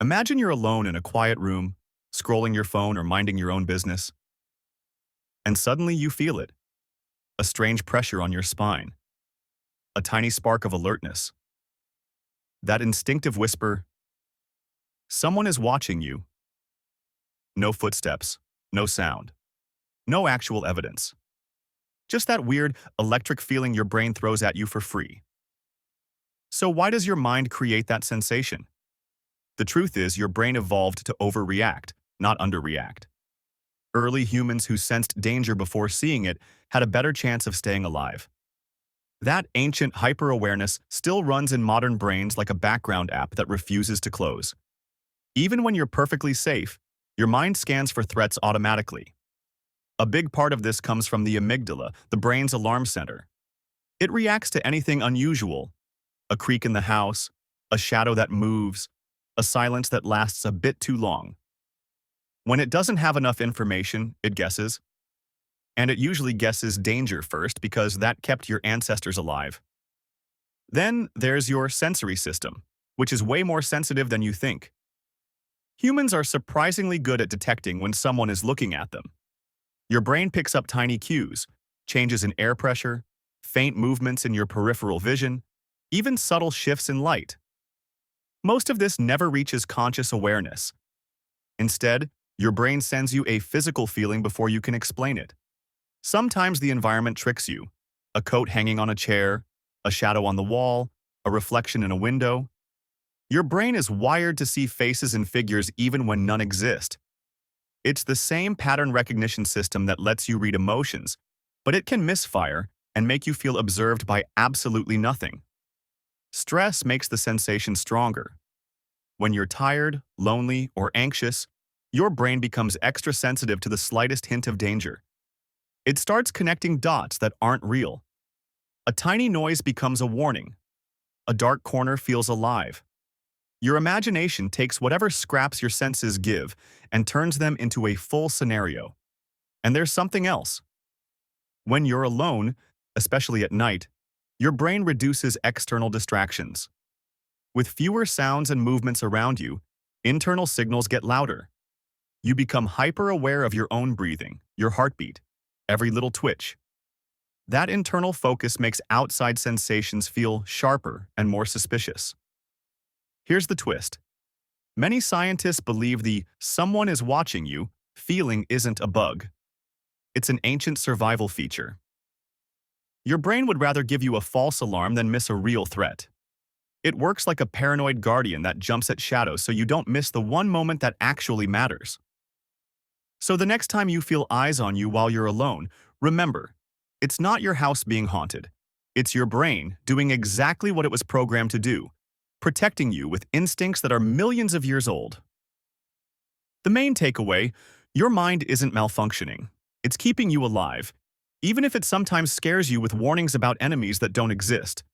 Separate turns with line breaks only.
Imagine you're alone in a quiet room, scrolling your phone or minding your own business, and suddenly you feel it, a strange pressure on your spine, a tiny spark of alertness. That instinctive whisper, someone is watching you. No footsteps, no sound, no actual evidence. Just that weird, electric feeling your brain throws at you for free. So why does your mind create that sensation? The truth is, your brain evolved to overreact, not underreact. Early humans who sensed danger before seeing it had a better chance of staying alive. That ancient hyper-awareness still runs in modern brains like a background app that refuses to close. Even when you're perfectly safe, your mind scans for threats automatically. A big part of this comes from the amygdala, the brain's alarm center. It reacts to anything unusual: a creak in the house, a shadow that moves, a silence that lasts a bit too long. When it doesn't have enough information, it guesses. And it usually guesses danger first because that kept your ancestors alive. Then there's your sensory system, which is way more sensitive than you think. Humans are surprisingly good at detecting when someone is looking at them. Your brain picks up tiny cues, changes in air pressure, faint movements in your peripheral vision, even subtle shifts in light. Most of this never reaches conscious awareness. Instead, your brain sends you a physical feeling before you can explain it. Sometimes the environment tricks you: a coat hanging on a chair, a shadow on the wall, a reflection in a window. Your brain is wired to see faces and figures even when none exist. It's the same pattern recognition system that lets you read emotions, but it can misfire and make you feel observed by absolutely nothing. Stress makes the sensation stronger. When you're tired, lonely, or anxious, your brain becomes extra sensitive to the slightest hint of danger. It starts connecting dots that aren't real. A tiny noise becomes a warning. A dark corner feels alive. Your imagination takes whatever scraps your senses give and turns them into a full scenario. And there's something else. When you're alone, especially at night, your brain reduces external distractions. With fewer sounds and movements around you, internal signals get louder. You become hyper-aware of your own breathing, your heartbeat, every little twitch. That internal focus makes outside sensations feel sharper and more suspicious. Here's the twist. Many scientists believe the "someone is watching you" feeling isn't a bug. It's an ancient survival feature. Your brain would rather give you a false alarm than miss a real threat. It works like a paranoid guardian that jumps at shadows so you don't miss the one moment that actually matters. So the next time you feel eyes on you while you're alone, remember, it's not your house being haunted. It's your brain doing exactly what it was programmed to do, protecting you with instincts that are millions of years old. The main takeaway: your mind isn't malfunctioning. It's keeping you alive, even if it sometimes scares you with warnings about enemies that don't exist.